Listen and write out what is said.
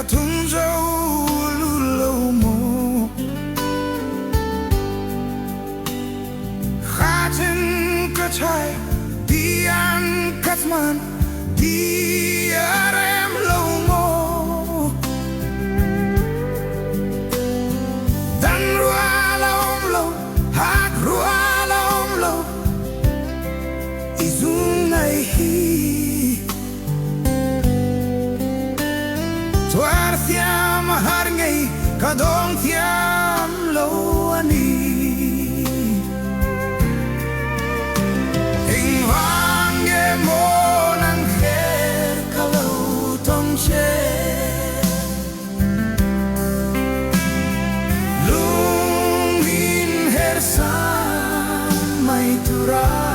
thun dâu lu lâu mô khá chân cơ chai đi ăn cắt man đi ở em lâu mô dan rua lâu lâu hát rua lâu izung này hi tuar thiam har ngay kadong thiam lâu ani hình vang nghe mô nang khe ka lâu tông che lung in her sa mai tura